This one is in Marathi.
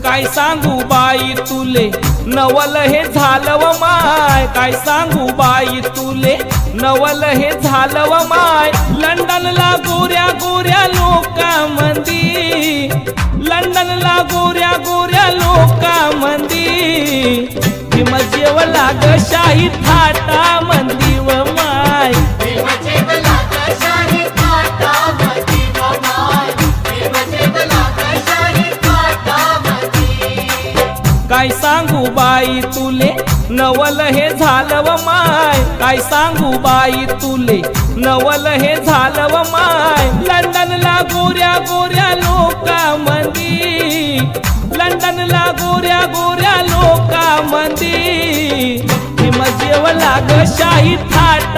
काय सांगू बाई तुले नवल हे झालं व माय, काय सांगू बाई तुले नवल हे झालं व माय। लंडनला गोऱ्या गोऱ्या लोकांमंदी, लंडनला गोऱ्या गोऱ्या लोकांमंदी भीम जेवला ग शाही थाटामंदी व माय। काय सांगू बाई तुले नवल हे झालं व माय, काय सांगू बाई तुले नवल हे झालं व माय। लंडनला गोऱ्या गोऱ्या लोकांमंदी, लंडनला गोऱ्या गोऱ्या लोकांमंदी भीम जेवला ग शाही थाट